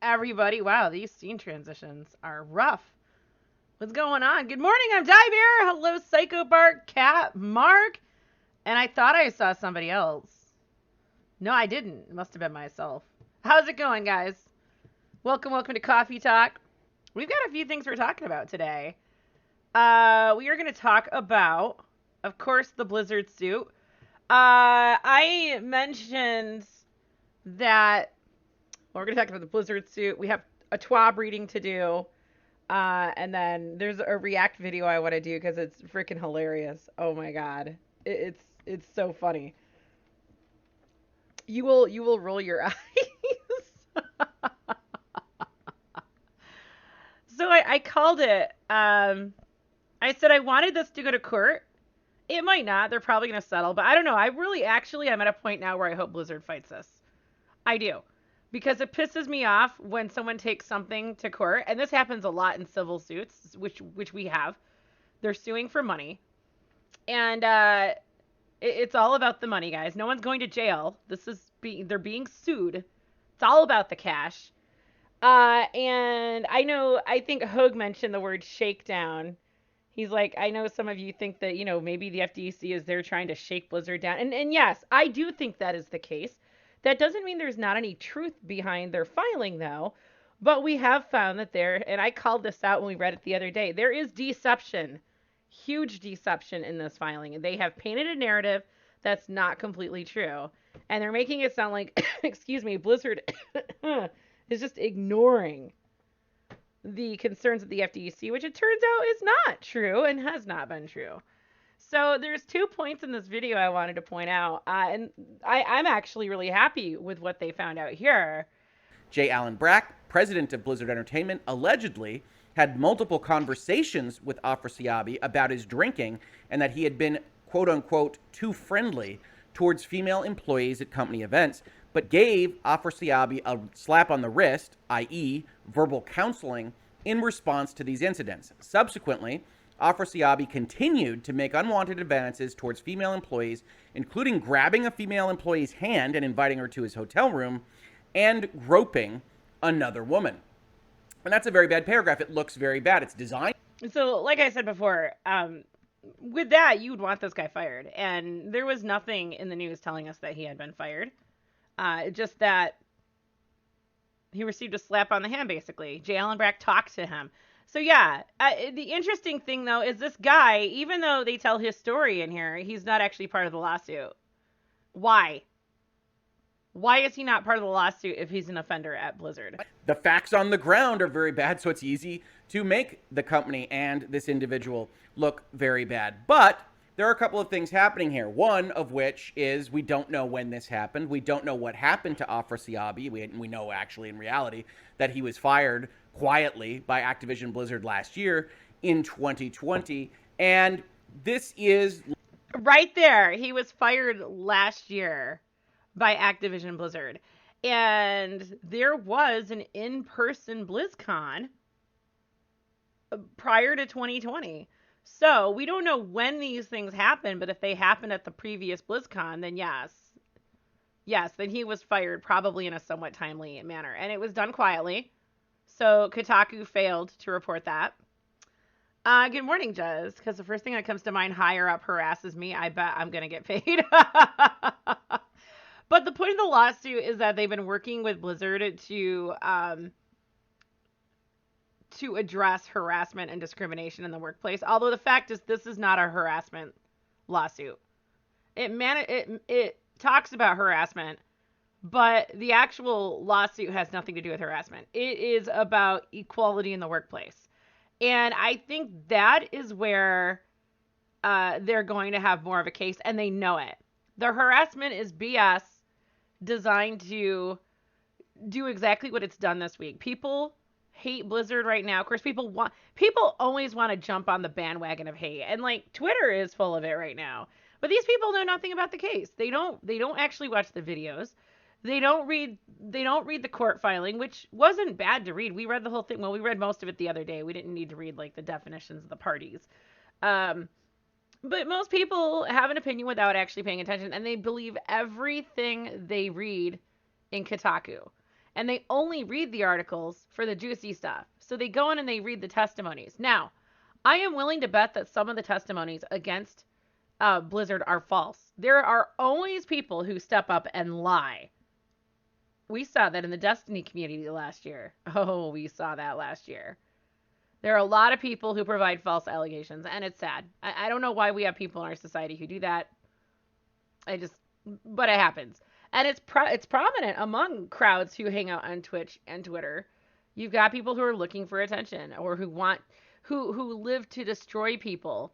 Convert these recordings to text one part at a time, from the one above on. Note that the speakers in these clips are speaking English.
everybody. Wow, these scene transitions are rough. What's going on? Good morning, I'm Di Bear. Hello, Psycho Bart, Cat, Mark. And I thought I saw somebody else. No, I didn't. It must have been myself. How's it going, guys? Welcome to Coffee Talk. We've got a few things we're talking about today. We are going to talk about, of course, the Blizzard suit. I mentioned that we're going to talk about the Blizzard suit. We have a TWAB reading to do. And then there's a react video I want to do because it's freaking hilarious. Oh my god. It's so funny. You will roll your eyes. So I called it. I said I wanted this to go to court. It might not. They're probably going to settle. But I don't know. I'm at a point now where I hope Blizzard fights this. I do. Because it pisses me off when someone takes something to court. And this happens a lot in civil suits, which we have. They're suing for money. And it's all about the money, guys. No one's going to jail. They're being sued. It's all about the cash. And I think Hogue mentioned the word shakedown. He's like, I know some of you think that, maybe the FDEC is there trying to shake Blizzard down. And yes, I do think that is the case. That doesn't mean there's not any truth behind their filing, though. But we have found that and I called this out when we read it the other day, there is deception, huge deception in this filing. And they have painted a narrative that's not completely true. And they're making it sound like, excuse me, Blizzard is just ignoring the concerns of the FDEC, which it turns out is not true and has not been true. So there's 2 points in this video I wanted to point out, and I'm actually really happy with what they found out here. J. Allen Brack, president of Blizzard Entertainment, allegedly had multiple conversations with Afrasiabi about his drinking and that he had been, quote-unquote, too friendly towards female employees at company events, but gave Afrasiabi a slap on the wrist, i.e., verbal counseling, in response to these incidents. Subsequently, Afrasiabi continued to make unwanted advances towards female employees, including grabbing a female employee's hand and inviting her to his hotel room, and groping another woman. And that's a very bad paragraph. It looks very bad. It's designed. So, like I said before, with that, you would want this guy fired. And there was nothing in the news telling us that he had been fired. Just that he received a slap on the hand, basically. J. Allen Brack talked to him. So, yeah, the interesting thing, though, is this guy, even though they tell his story in here, he's not actually part of the lawsuit. Why? Why is he not part of the lawsuit if he's an offender at Blizzard? The facts on the ground are very bad, so it's easy to make the company and this individual look very bad. But there are a couple of things happening here. One of which is we don't know when this happened. We don't know what happened to Afrasiabi. We know actually in reality that he was fired quietly by Activision Blizzard last year in 2020. And this is... Right there. He was fired last year by Activision Blizzard. And there was an in-person BlizzCon prior to 2020. So we don't know when these things happen, but if they happened at the previous BlizzCon, then yes, then he was fired probably in a somewhat timely manner. And it was done quietly. So Kotaku failed to report that. Good morning, Jez, because the first thing that comes to mind, higher up harasses me. I bet I'm going to get paid. But the point of the lawsuit is that they've been working with Blizzard to address harassment and discrimination in the workplace. Although the fact is, this is not a harassment lawsuit. It talks about harassment, but the actual lawsuit has nothing to do with harassment. It is about equality in the workplace. And I think that is where they're going to have more of a case, and they know it. The harassment is BS designed to do exactly what it's done this week. People hate Blizzard right now. Of course, people always want to jump on the bandwagon of hate, and like Twitter is full of it right now. But these people know nothing about the case. They don't actually watch the videos. They don't read the court filing, which wasn't bad to read. We read the whole thing. Well, we read most of it the other day. We didn't need to read like the definitions of the parties. But most people have an opinion without actually paying attention, and they believe everything they read in Kotaku. and they only read the articles for the juicy stuff. So they go in and they read the testimonies. Now, I am willing to bet that some of the testimonies against Blizzard are false. There are always people who step up and lie. We saw that in the Destiny community last year. Oh, we saw that last year. There are a lot of people who provide false allegations, and it's sad. I don't know why we have people in our society who do that. But it happens, and it's prominent among crowds who hang out on Twitch and Twitter. You've got people who are looking for attention or who live to destroy people.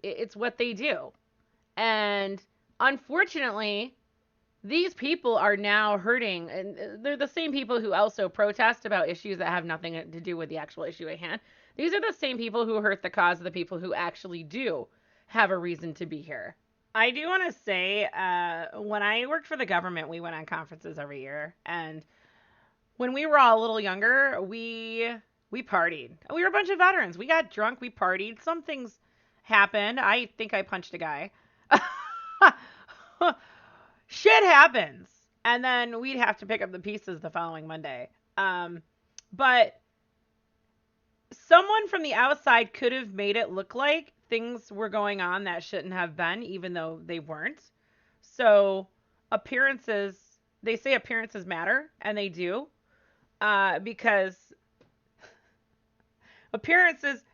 It's what they do, and unfortunately, these people are now hurting, and they're the same people who also protest about issues that have nothing to do with the actual issue at hand. These are the same people who hurt the cause of the people who actually do have a reason to be here. I do want to say, when I worked for the government, we went on conferences every year, and when we were all a little younger, we partied. We were a bunch of veterans. We got drunk, we partied. Some things happened. I think I punched a guy. Shit happens. And then we'd have to pick up the pieces the following Monday. But someone from the outside could have made it look like things were going on that shouldn't have been, even though they weren't. So appearances, they say appearances matter, and they do, because appearances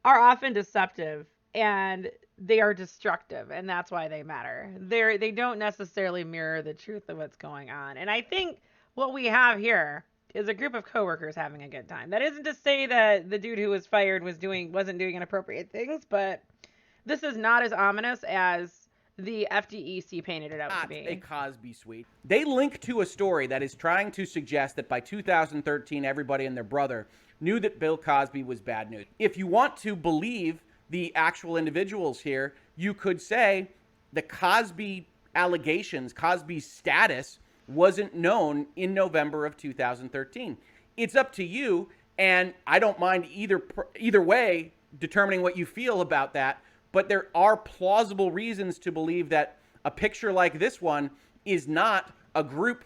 are often deceptive and they are destructive, and that's why they matter. They don't necessarily mirror the truth of what's going on. And I think what we have here is a group of coworkers having a good time. That isn't to say that the dude who was fired wasn't doing inappropriate things, but this is not as ominous as the FDEC painted it out to be. A Cosby suite. They link to a story that is trying to suggest that by 2013, everybody and their brother knew that Bill Cosby was bad news. If you want to believe the actual individuals here, you could say the Cosby allegations, Cosby's status wasn't known in November of 2013. It's up to you, and I don't mind either way determining what you feel about that, but there are plausible reasons to believe that a picture like this one is not a group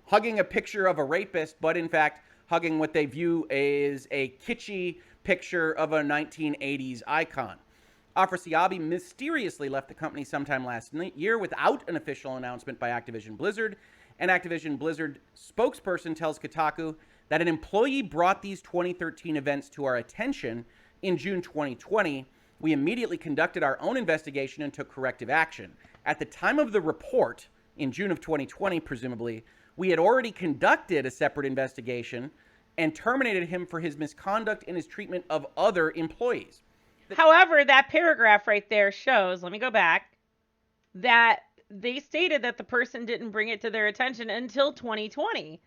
hugging a picture of a rapist, but in fact hugging what they view as a kitschy picture of a 1980s icon. Afrasiabi mysteriously left the company sometime last year without an official announcement by Activision Blizzard. An Activision Blizzard spokesperson tells Kotaku that an employee brought these 2013 events to our attention in June 2020. We immediately conducted our own investigation and took corrective action. At the time of the report, in June of 2020, presumably, we had already conducted a separate investigation and terminated him for his misconduct in his treatment of other employees. However, that paragraph right there shows, let me go back, that they stated that the person didn't bring it to their attention until 2020.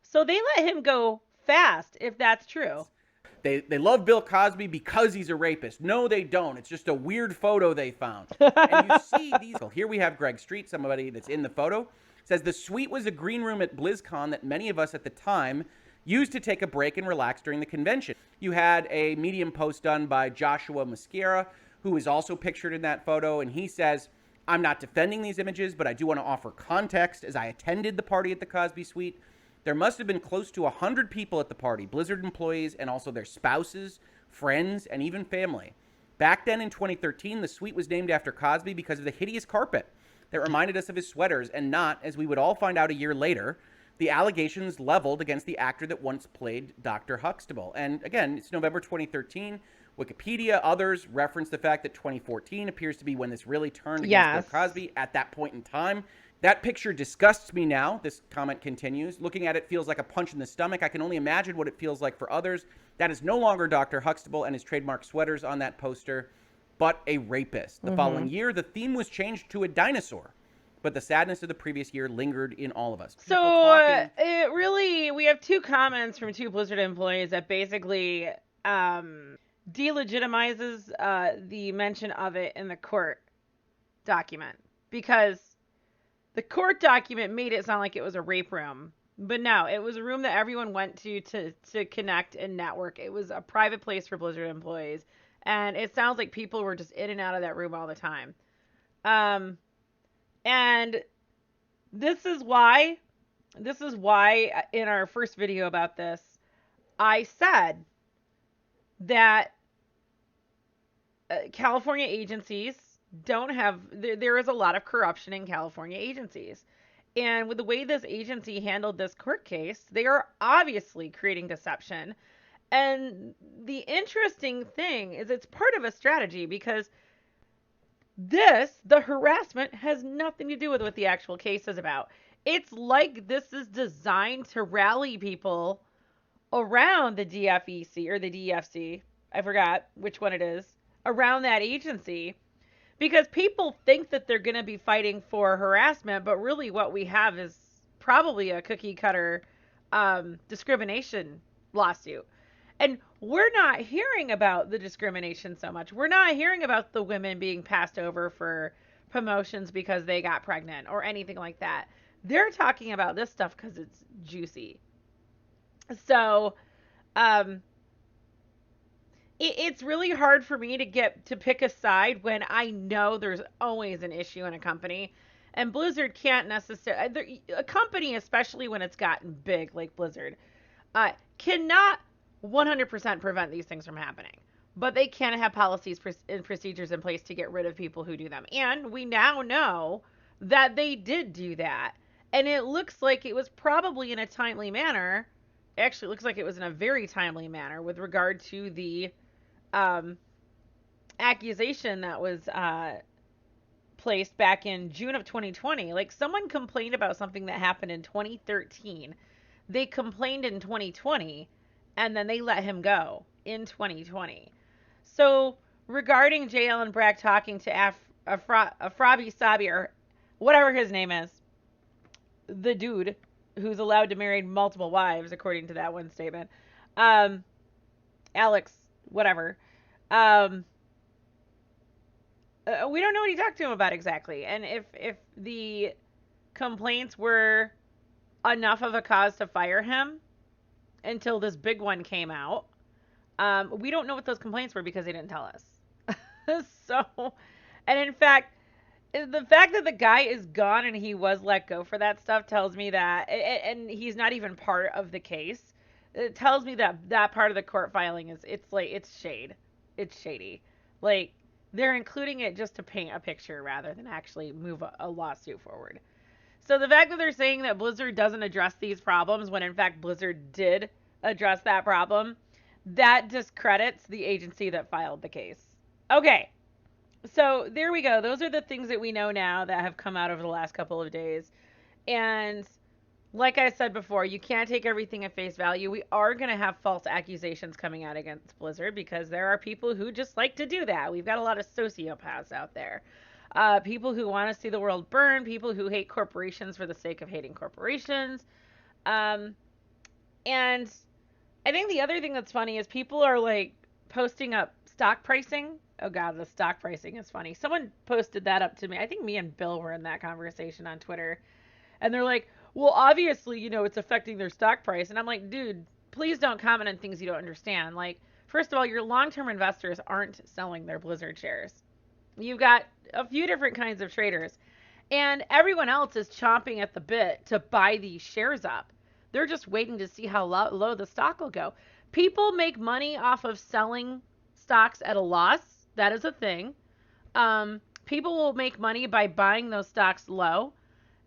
So they let him go fast, if that's true. They love Bill Cosby because he's a rapist. No, they don't. It's just a weird photo they found. And you see these. Here we have Greg Street, somebody that's in the photo. Says the suite was a green room at BlizzCon that many of us at the time used to take a break and relax during the convention. You had a Medium post done by Joshua Mosquera, who is also pictured in that photo, and he says, I'm not defending these images, but I do want to offer context as I attended the party at the Cosby Suite. There must have been close to 100 people at the party, Blizzard employees and also their spouses, friends, and even family. Back then in 2013, the suite was named after Cosby because of the hideous carpet that reminded us of his sweaters and not, as we would all find out a year later, the allegations leveled against the actor that once played Dr. Huxtable. And again, it's November 2013. Wikipedia, others reference the fact that 2014 appears to be when this really turned against Bill Cosby at that point in time. That picture disgusts me now, this comment continues. Looking at it feels like a punch in the stomach. I can only imagine what it feels like for others. That is no longer Dr. Huxtable and his trademark sweaters on that poster, but a rapist. The following year, the theme was changed to a dinosaur, but the sadness of the previous year lingered in all of us. So we have two comments from two Blizzard employees that basically delegitimizes the mention of it in the court document, because the court document made it sound like it was a rape room, but no, it was a room that everyone went to connect and network. It was a private place for Blizzard employees, and it sounds like people were just in and out of that room all the time. And this is why This is why in our first video about this, I said that California agencies don't have, there is a lot of corruption in California agencies. And with the way this agency handled this court case, they are obviously creating deception. And the interesting thing is it's part of a strategy because the harassment has nothing to do with what the actual case is about. It's like this is designed to rally people around the DFEC or the DFC. I forgot which one it is. Around that agency because people think that they're going to be fighting for harassment, but really what we have is probably a cookie cutter discrimination lawsuit. And we're not hearing about the discrimination so much. We're not hearing about the women being passed over for promotions because they got pregnant or anything like that. They're talking about this stuff because it's juicy. So, um, it's really hard for me to get to pick a side when I know there's always an issue in a company. And Blizzard can't necessarily, a company, especially when it's gotten big like Blizzard, cannot 100% prevent these things from happening. But they can have policies and procedures in place to get rid of people who do them. And we now know that they did do that. And it looks like it was probably in a timely manner. Actually, it looks like it was in a very timely manner with regard to the um, accusation that was placed back in June of 2020. Like someone complained about something that happened in 2013. They complained in 2020 and then they let him go in 2020. So regarding J. Allen Brack talking to Afrabi Sabi or whatever his name is, the dude who's allowed to marry multiple wives according to that one statement, um, Alex, whatever. Um, we don't know what he talked to him about exactly, and if the complaints were enough of a cause to fire him until this big one came out. We don't know what those complaints were because they didn't tell us. So, and in fact, the fact that the guy is gone and he was let go for that stuff tells me that, and he's not even part of the case. It tells me that that part of the court filing is it's like it's shade, it's shady. Like they're including it just to paint a picture rather than actually move a lawsuit forward. So the fact that they're saying that Blizzard doesn't address these problems when in fact Blizzard did address that problem, that discredits the agency that filed the case. Okay, so there we go. Those are the things that we know now that have come out over the last couple of days. And like I said before, you can't take everything at face value. We are going to have false accusations coming out against Blizzard because there are people who just like to do that. We've got a lot of sociopaths out there. People who want to see the world burn, people who hate corporations for the sake of hating corporations. Um, and I think the other thing that's funny is people are like posting up stock pricing. Oh god, the stock pricing is funny. Someone posted that up to me. I think me and Bill were in that conversation on Twitter. And they're like, "Well, obviously, it's affecting their stock price." And I'm like, "Dude, please don't comment on things you don't understand. Like, first of all, your long-term investors aren't selling their Blizzard shares. You've got a few different kinds of traders, and everyone else is chomping at the bit to buy these shares up. They're just waiting to see how low the stock will go. People make money off of selling stocks at a loss. That is a thing. People will make money by buying those stocks low.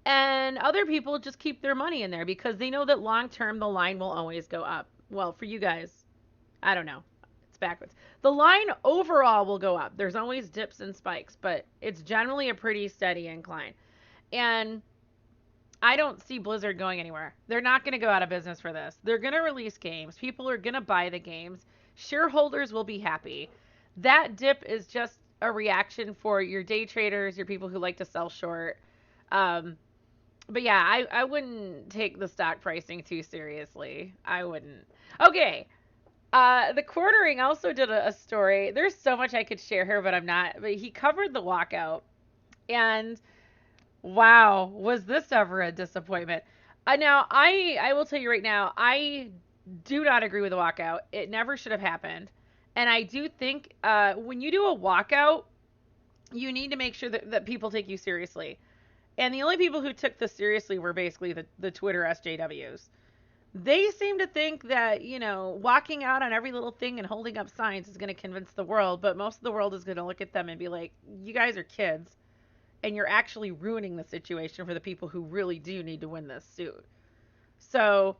And other people just keep their money in there because they know that long term the line will always go up. Well, for you guys, I don't know. It's backwards. The line overall will go up. There's always dips and spikes, but it's generally a pretty steady incline. And I don't see Blizzard going anywhere. They're not going to go out of business for this. They're going to release games. People are going to buy the games. Shareholders will be happy. That dip is just a reaction for your day traders, your people who like to sell short. Um, but yeah, I wouldn't take the stock pricing too seriously. I wouldn't. Okay. The Quartering also did a story. There's so much I could share here, but I'm not. But he covered the walkout. And wow, was this ever a disappointment? Now, I will tell you right now, I do not agree with the walkout. It never should have happened. And I do think when you do a walkout, you need to make sure that people take you seriously. And the only people who took this seriously were basically the Twitter SJWs. They seem to think that, walking out on every little thing and holding up signs is going to convince the world, but most of the world is going to look at them and be like, you guys are kids, and you're actually ruining the situation for the people who really do need to win this suit. So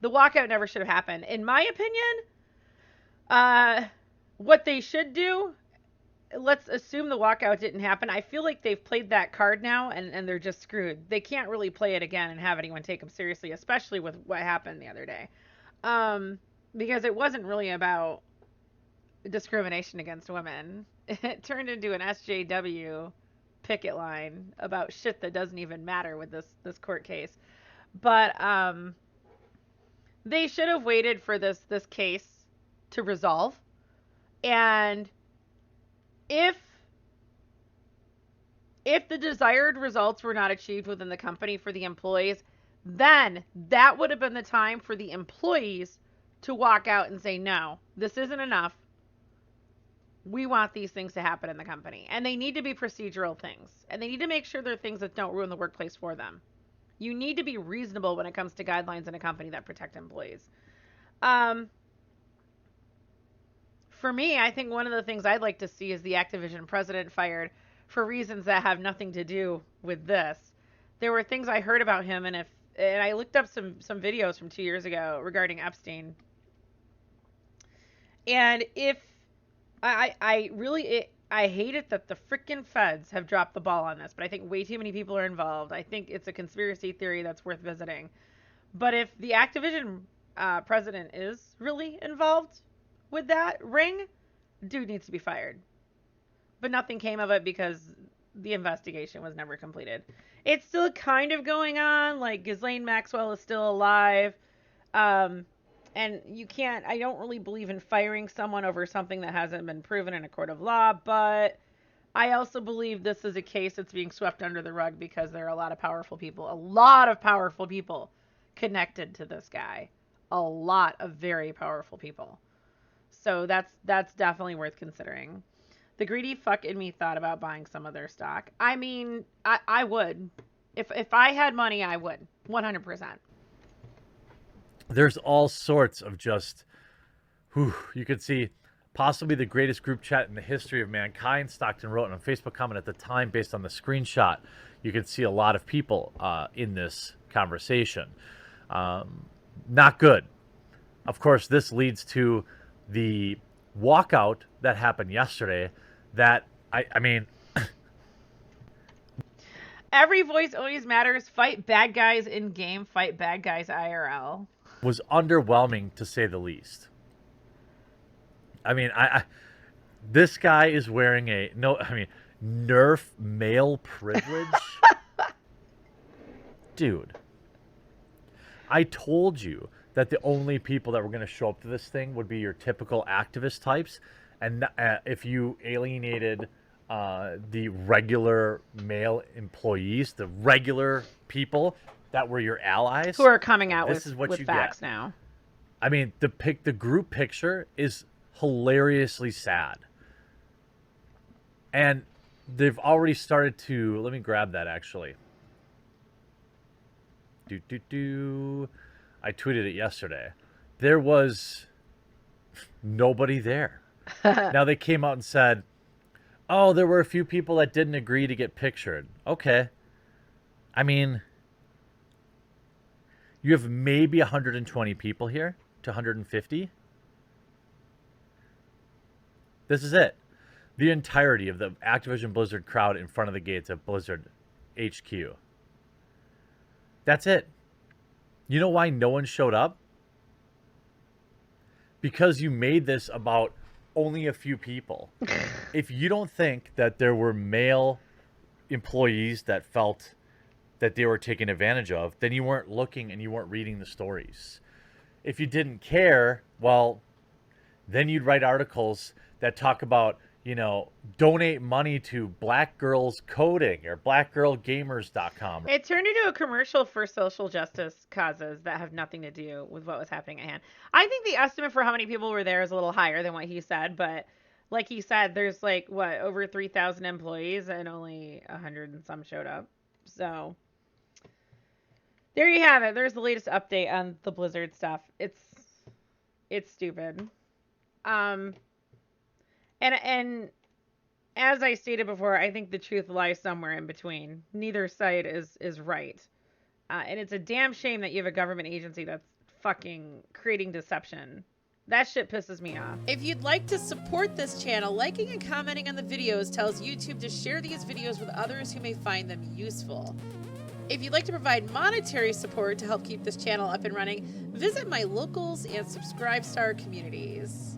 the walkout never should have happened. In my opinion, what they should do, let's assume the walkout didn't happen. I feel like they've played that card now, and they're just screwed. They can't really play it again and have anyone take them seriously, especially with what happened the other day. Because it wasn't really about discrimination against women. It turned into an SJW picket line about shit that doesn't even matter with this court case. But they should have waited for this case to resolve. And if the desired results were not achieved within the company for the employees, then that would have been the time for the employees to walk out and say, no, this isn't enough. We want these things to happen in the company. And they need to be procedural things. And they need to make sure they're things that don't ruin the workplace for them. You need to be reasonable when it comes to guidelines in a company that protect employees. For me, I think one of the things I'd like to see is the Activision president fired for reasons that have nothing to do with this. There were things I heard about him, and I looked up some videos from 2 years ago regarding Epstein. And if I really I hate it that the freaking feds have dropped the ball on this, but I think way too many people are involved. I think it's a conspiracy theory that's worth visiting. But if the Activision president is really involved with that ring, dude needs to be fired. But nothing came of it because the investigation was never completed. It's still kind of going on. Like, Ghislaine Maxwell is still alive. And I don't really believe in firing someone over something that hasn't been proven in a court of law, but I also believe this is a case that's being swept under the rug because there are a lot of powerful people connected to this guy. A lot of very powerful people. So that's definitely worth considering. The greedy fuck in me thought about buying some of their stock. I mean, I would. If I had money, I would. 100%. There's all sorts of just, you could see possibly the greatest group chat in the history of mankind. Stockton wrote in a Facebook comment at the time based on the screenshot. You could see a lot of people in this conversation. Not good. Of course, this leads to the walkout that happened yesterday that, I mean... Every voice always matters. Fight bad guys in game. Fight bad guys IRL. Was underwhelming, to say the least. I mean, this guy is wearing Nerf male privilege? Dude. I told you that the only people that were going to show up to this thing would be your typical activist types. And if you alienated the regular male employees, the regular people that were your allies, who are coming out with facts get. now. I mean, the group picture is hilariously sad. And they've already started to... Let me grab that, actually. I tweeted it yesterday. There was nobody there. Now they came out and said, oh, there were a few people that didn't agree to get pictured. Okay. I mean, you have maybe 120 people here to 150. This is it. The entirety of the Activision Blizzard crowd in front of the gates of Blizzard HQ. That's it. You know why no one showed up? Because you made this about only a few people. If you don't think that there were male employees that felt that they were taken advantage of, then you weren't looking and you weren't reading the stories. If you didn't care, well, then you'd write articles that talk about, donate money to Black Girls Coding or blackgirlgamers.com. It turned into a commercial for social justice causes that have nothing to do with what was happening at hand. I think the estimate for how many people were there is a little higher than what he said, but like he said, there's over 3,000 employees and only 100 and some showed up. So there you have it. There's the latest update on the Blizzard stuff. It's stupid. Um, and as I stated before, I think the truth lies somewhere in between. Neither side is right. And it's a damn shame that you have a government agency that's fucking creating deception. That shit pisses me off. If you'd like to support this channel, liking and commenting on the videos tells YouTube to share these videos with others who may find them useful. If you'd like to provide monetary support to help keep this channel up and running, visit my locals and Subscribe Star communities.